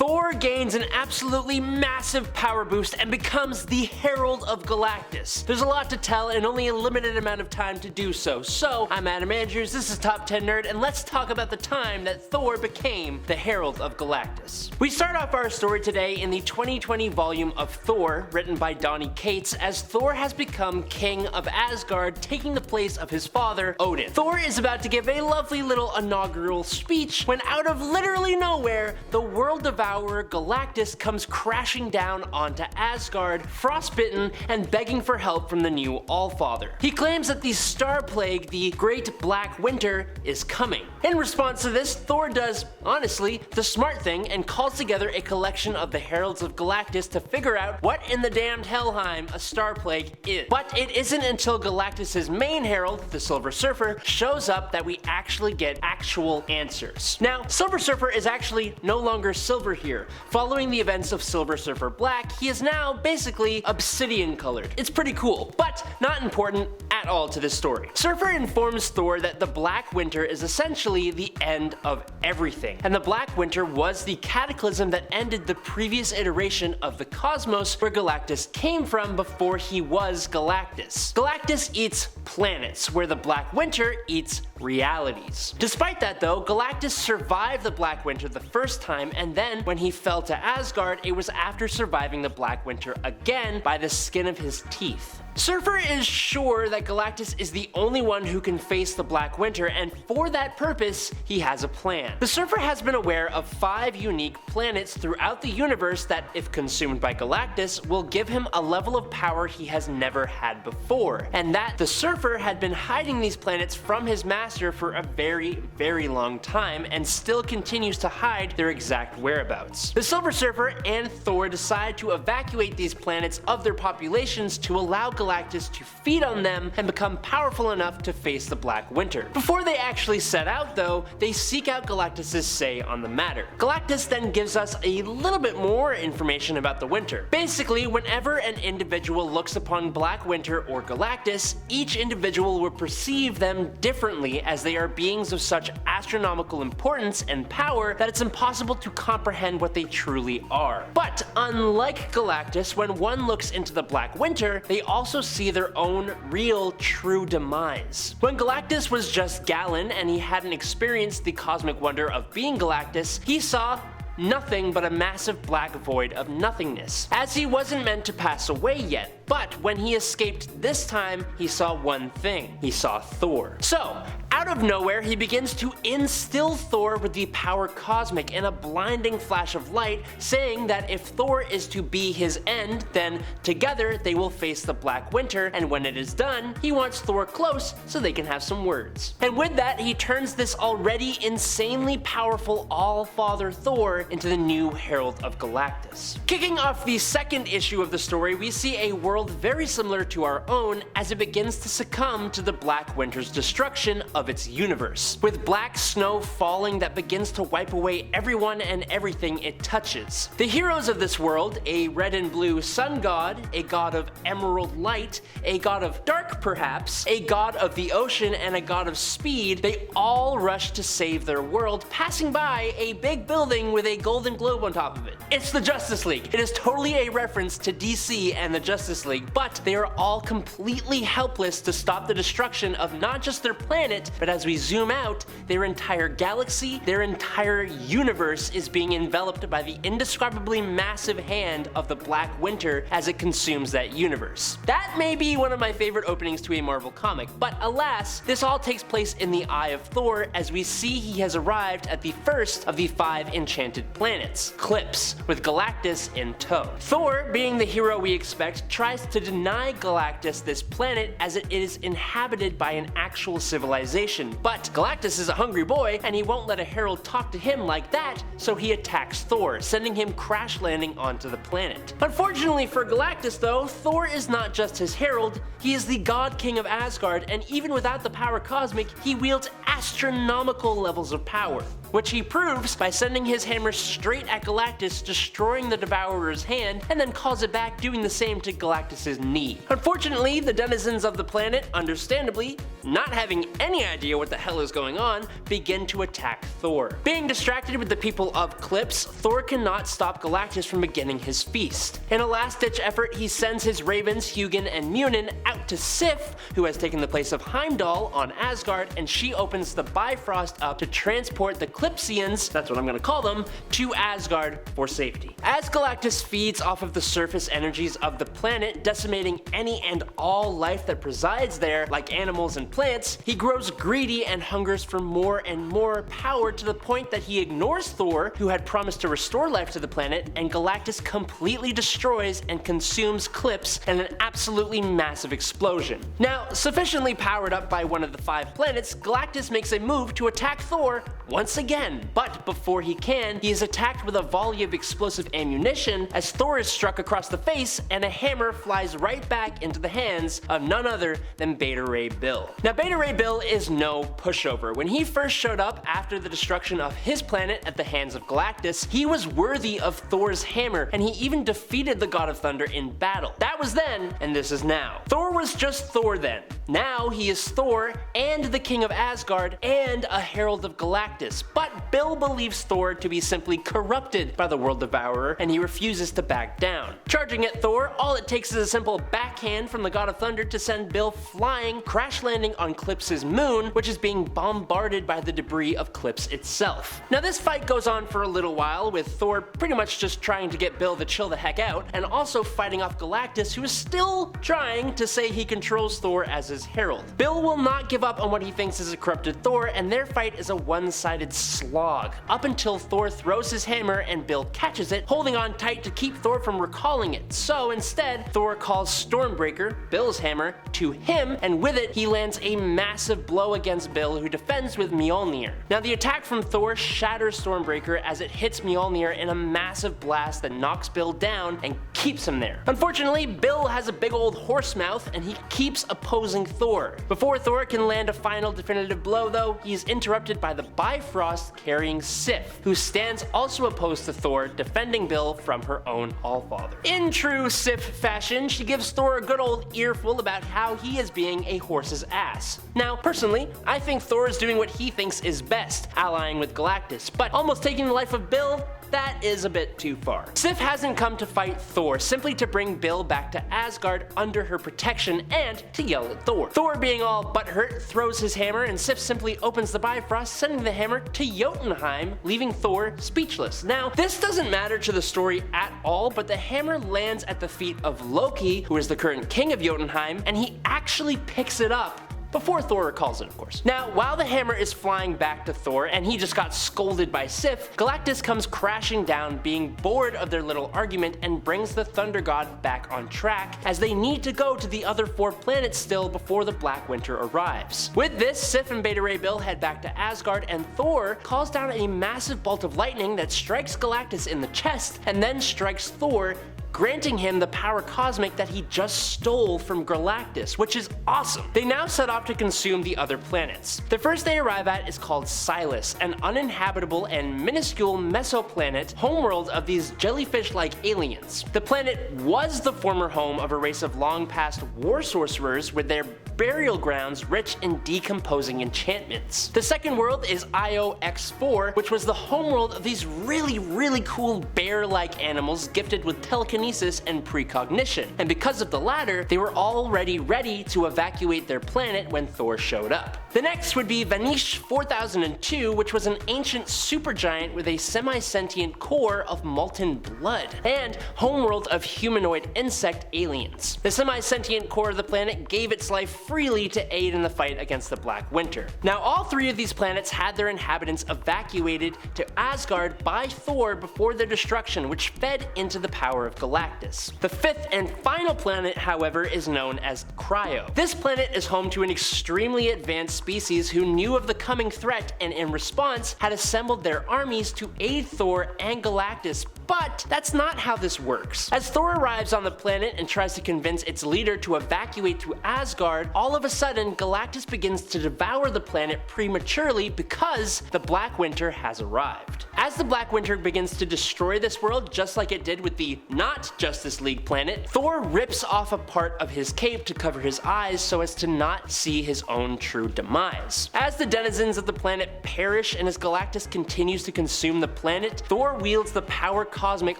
Thor gains an absolutely massive power boost and becomes the Herald of Galactus. There's a lot to tell and only a limited amount of time to do so. So, I'm Adam Andrews, this is Top 10 Nerd, and let's talk about the time that Thor became the Herald of Galactus. We start off our story today in the 2020 volume of Thor, written by Donny Cates, as Thor has become king of Asgard, taking the place of his father, Odin. Thor is about to give a lovely little inaugural speech when out of literally nowhere, the world devourer Galactus comes crashing down onto Asgard, frostbitten and begging for help from the new Allfather. He claims that the star plague, the Great Black Winter, is coming. In response to this, Thor does, honestly, the smart thing and calls together a collection of the Heralds of Galactus to figure out what in the damned Helheim a star plague is. But it isn't until Galactus' main herald, the Silver Surfer, shows up that we actually get actual answers. Now, Silver Surfer is actually no longer silver here. Following the events of Silver Surfer Black, he is now basically obsidian colored. It's pretty cool, but not important at all to this story. Surfer informs Thor that the Black Winter is essentially the end of everything, and the Black Winter was the cataclysm that ended the previous iteration of the cosmos where Galactus came from before he was Galactus. Galactus eats planets, where the Black Winter eats realities. Despite that though, Galactus survived the Black Winter the first time, and then when he fell to Asgard, it was after surviving the Black Winter again by the skin of his teeth. Surfer is sure that Galactus is the only one who can face the Black Winter, and for that purpose, he has a plan. The Surfer has been aware of 5 unique planets throughout the universe that, if consumed by Galactus, will give him a level of power he has never had before, and that the Surfer had been hiding these planets from his master for a very long time, and still continues to hide their exact whereabouts. The Silver Surfer and Thor decide to evacuate these planets of their populations to allow Galactus to feed on them and become powerful enough to face the Black Winter. Before they actually set out though, they seek out Galactus' say on the matter. Galactus then gives us a little bit more information about the Winter. Basically, whenever an individual looks upon Black Winter or Galactus, each individual will perceive them differently, as they are beings of such astronomical importance and power that it's impossible to comprehend what they truly are. But unlike Galactus, when one looks into the Black Winter, they also see their own real, true demise. When Galactus was just Galen and he hadn't experienced the cosmic wonder of being Galactus, he saw nothing but a massive black void of nothingness, as he wasn't meant to pass away yet. But when he escaped this time, he saw one thing. He saw Thor. So, out of nowhere, he begins to instill Thor with the power cosmic in a blinding flash of light, saying that if Thor is to be his end, then together they will face the Black Winter, and when it is done, he wants Thor close so they can have some words. And with that, he turns this already insanely powerful All-Father Thor into the new Herald of Galactus. Kicking off the second issue of the story, we see a world very similar to our own as it begins to succumb to the Black Winter's destruction of its universe, with black snow falling that begins to wipe away everyone and everything it touches. The heroes of this world, a red and blue sun god, a god of emerald light, a god of dark perhaps, a god of the ocean, and a god of speed, they all rush to save their world, passing by a big building with a golden globe on top of it. It's the Justice League. It is totally a reference to DC and the Justice League, but they are all completely helpless to stop the destruction of not just their planet, but as we zoom out, their entire galaxy, their entire universe is being enveloped by the indescribably massive hand of the Black Winter as it consumes that universe. That may be one of my favorite openings to a Marvel comic, but alas, this all takes place in the Eye of Thor, as we see he has arrived at the first of the 5 enchanted planets, Clips, with Galactus in tow. Thor, being the hero we expect, tries to deny Galactus this planet as it is inhabited by an actual civilization, but Galactus is a hungry boy and he won't let a herald talk to him like that, so he attacks Thor, sending him crash landing onto the planet. Unfortunately for Galactus though, Thor is not just his herald, he is the god king of Asgard, and even without the power cosmic, he wields astronomical levels of power. which he proves by sending his hammer straight at Galactus, destroying the Devourer's hand, and then calls it back, doing the same to Galactus' knee. Unfortunately, the denizens of the planet, understandably, not having any idea what the hell is going on, begin to attack Thor. Being distracted with the people of Clips, Thor cannot stop Galactus from beginning his feast. In a last-ditch effort, he sends his ravens, Hugin and Munin, out to Sif, who has taken the place of Heimdall on Asgard, and she opens the Bifrost up to transport the Clipsians, that's what I'm gonna call them, to Asgard for safety. As Galactus feeds off of the surface energies of the planet, decimating any and all life that presides there, like animals and plants, he grows greedy and hungers for more and more power to the point that he ignores Thor, who had promised to restore life to the planet, and Galactus completely destroys and consumes Clips in an absolutely massive explosion. Now, sufficiently powered up by one of the 5 planets, Galactus makes a move to attack Thor once again, but before he can, he is attacked with a volley of explosive ammunition as Thor is struck across the face and a hammer flies right back into the hands of none other than Beta Ray Bill. Now, Beta Ray Bill is no pushover. When he first showed up after the destruction of his planet at the hands of Galactus, he was worthy of Thor's hammer, and he even defeated the God of Thunder in battle. That was then, and this is now. Thor was just Thor then. Now he is Thor and the King of Asgard and a Herald of Galactus, but Bill believes Thor to be simply corrupted by the World Devourer, and he refuses to back down. Charging at Thor, all it takes is a simple backhand from the God of Thunder to send Bill flying, crash landing on Clips' moon, which is being bombarded by the debris of Clips itself. Now, this fight goes on for a little while, with Thor pretty much just trying to get Bill to chill the heck out, and also fighting off Galactus, who is still trying to say he controls Thor as his herald. Bill will not give up on what he thinks is a corrupted Thor, and their fight is a one-sided slog, up until Thor throws his hammer and Bill catches it, holding on tight to keep Thor from recalling it. So instead, Thor calls Stormbreaker, Bill's hammer, to him, and with it, he lands a massive blow against Bill, who defends with Mjolnir. Now, the attack from Thor shatters Stormbreaker as it hits Mjolnir in a massive blast that knocks Bill down and keeps him there. Unfortunately, Bill has a big old horse mouth, and he keeps opposing Thor. Before Thor can land a final definitive blow, though, he is interrupted by the Bifrost carrying Sif, who stands also opposed to Thor, defending Bill from her own Allfather. In true Sif fashion, she gives Thor a good old earful about how he is being a horse's ass. Now, personally, I think Thor is doing what he thinks is best, allying with Galactus, but almost taking the life of Bill, that is a bit too far. Sif hasn't come to fight Thor simply to bring Bill back to Asgard under her protection and to yell at Thor. Thor, being all butthurt, throws his hammer, and Sif simply opens the Bifrost, sending the hammer to Jotunheim, leaving Thor speechless. Now, this doesn't matter to the story at all, but the hammer lands at the feet of Loki, who is the current king of Jotunheim, and he actually picks it up before Thor recalls it, of course. Now, while the hammer is flying back to Thor, and he just got scolded by Sif, Galactus comes crashing down, being bored of their little argument, and brings the Thunder God back on track, as they need to go to the other 4 planets still before the Black Winter arrives. With this, Sif and Beta Ray Bill head back to Asgard, and Thor calls down a massive bolt of lightning that strikes Galactus in the chest, and then strikes Thor, granting him the power cosmic that he just stole from Galactus, which is awesome. They now set off to consume the other planets. The first they arrive at is called Silas, an uninhabitable and minuscule mesoplanet, homeworld of these jellyfish-like aliens. The planet was the former home of a race of long-past war sorcerers with their burial grounds rich in decomposing enchantments. The second world is Io-X4, which was the homeworld of these really cool bear-like animals gifted with telekinesis and precognition, and because of the latter, they were already ready to evacuate their planet when Thor showed up. The next would be Vanish 4002, which was an ancient supergiant with a semi-sentient core of molten blood, and homeworld of humanoid insect aliens. The semi-sentient core of the planet gave its life freely to aid in the fight against the Black Winter. Now, all 3 of these planets had their inhabitants evacuated to Asgard by Thor before their destruction, which fed into the power of Galactus. The 5th and final planet, however, is known as Cryo. This planet is home to an extremely advanced species who knew of the coming threat and in response had assembled their armies to aid Thor and Galactus. But that's not how this works. As Thor arrives on the planet and tries to convince its leader to evacuate to Asgard, all of a sudden, Galactus begins to devour the planet prematurely because the Black Winter has arrived. As the Black Winter begins to destroy this world, just like it did with the not Justice League planet, Thor rips off a part of his cape to cover his eyes so as to not see his own true demise. As the denizens of the planet perish and as Galactus continues to consume the planet, Thor wields the power cosmic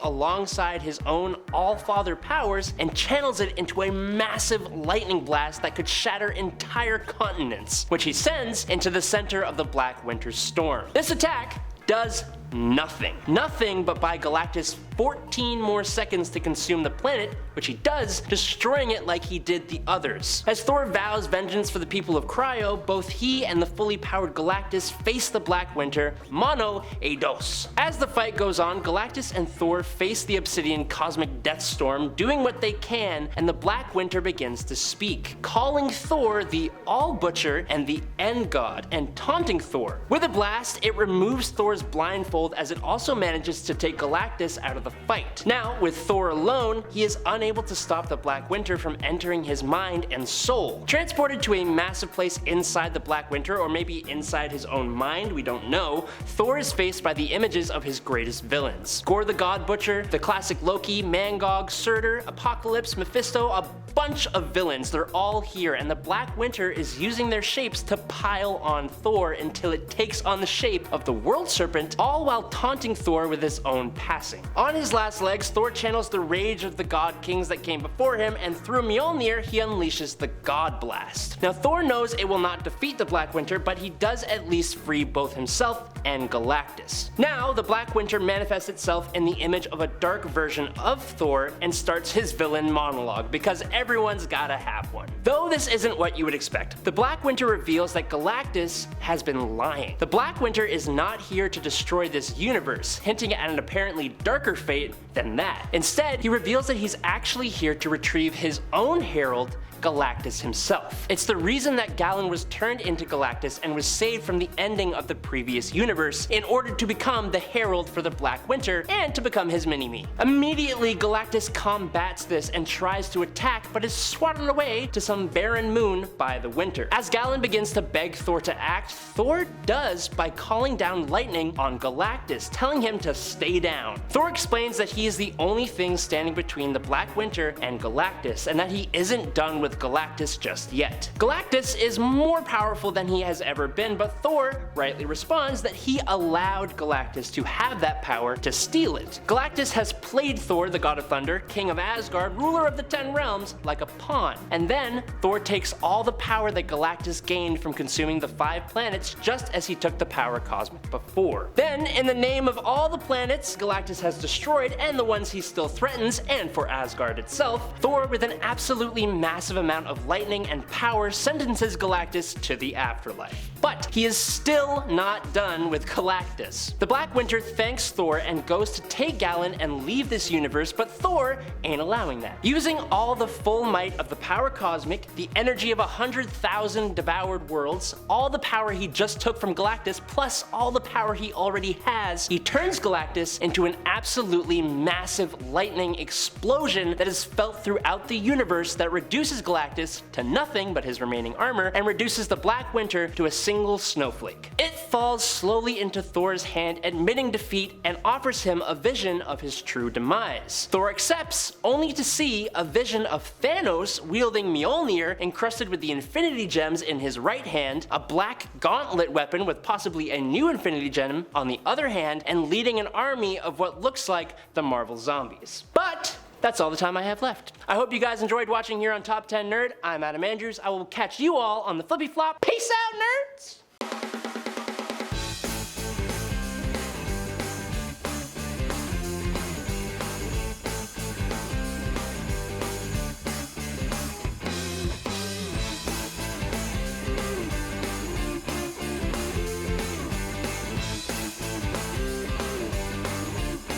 alongside his own all-father powers and channels it into a massive lightning blast that could shatter entire continents, which he sends into the center of the Black Winter's storm. This attack does nothing but buy Galactus 14 more seconds to consume the planet, which he does, destroying it like he did the others. As Thor vows vengeance for the people of Cryo, both he and the fully powered Galactus face the Black Winter mano a dos. As the fight goes on, Galactus and Thor face the Obsidian cosmic death storm, doing what they can, and the Black Winter begins to speak, calling Thor the All Butcher and the End God, and taunting Thor. With a blast, it removes Thor's blindfold as it also manages to take Galactus out of the fight. Now, with Thor alone, he is unable to stop the Black Winter from entering his mind and soul. Transported to a massive place inside the Black Winter, or maybe inside his own mind, we don't know, Thor is faced by the images of his greatest villains. Gore the God Butcher, the classic Loki, Mangog, Surtur, Apocalypse, Mephisto, a bunch of villains. They're all here, and the Black Winter is using their shapes to pile on Thor until it takes on the shape of the World Serpent, all while taunting Thor with his own passing. On his last legs, Thor channels the rage of the God Kings that came before him, and through Mjolnir, he unleashes the God Blast. Now, Thor knows it will not defeat the Black Winter, but he does at least free both himself and Galactus. Now, the Black Winter manifests itself in the image of a dark version of Thor and starts his villain monologue, because everyone's gotta have one. Though this isn't what you would expect, the Black Winter reveals that Galactus has been lying. The Black Winter is not here to destroy this universe, hinting at an apparently darker fate than that. Instead, he reveals that he's actually here to retrieve his own Herald, Galactus himself. It's the reason that Galen was turned into Galactus and was saved from the ending of the previous universe in order to become the Herald for the Black Winter and to become his mini-me. Immediately, Galactus combats this and tries to attack, but is swatted away to some barren moon by the Winter. As Galen begins to beg Thor to act, Thor does by calling down lightning on Galactus, telling him to stay down. Thor explains that he is the only thing standing between the Black Winter and Galactus, and that he isn't done with Galactus just yet. Galactus is more powerful than he has ever been, but Thor rightly responds that he allowed Galactus to have that power to steal it. Galactus has played Thor, the God of Thunder, King of Asgard, ruler of the 10 realms, like a pawn. And then Thor takes all the power that Galactus gained from consuming the 5 planets just as he took the power cosmic before. Then, in the name of all the planets Galactus has destroyed and the ones he still threatens, and for Asgard itself, Thor, with an absolutely massive amount of lightning and power, sentences Galactus to the afterlife. But he is still not done with Galactus. The Black Winter thanks Thor and goes to take Galen and leave this universe, but Thor ain't allowing that. Using all the full might of the power cosmic, the energy of 100,000 devoured worlds, all the power he just took from Galactus, plus all the power he already has, he turns Galactus into an absolutely massive lightning explosion that is felt throughout the universe that reduces Galactus to nothing but his remaining armor and reduces the Black Winter to a single snowflake. It falls slowly into Thor's hand, admitting defeat, and offers him a vision of his true demise. Thor accepts, only to see a vision of Thanos wielding Mjolnir encrusted with the Infinity Gems in his right hand, a black gauntlet weapon with possibly a new Infinity Gem on the other hand, and leading an army of what looks like the Marvel Zombies. But that's all the time I have left. I hope you guys enjoyed watching here on Top 10 Nerd. I'm Adam Andrews. I will catch you all on the flippy flop. Peace out, nerds!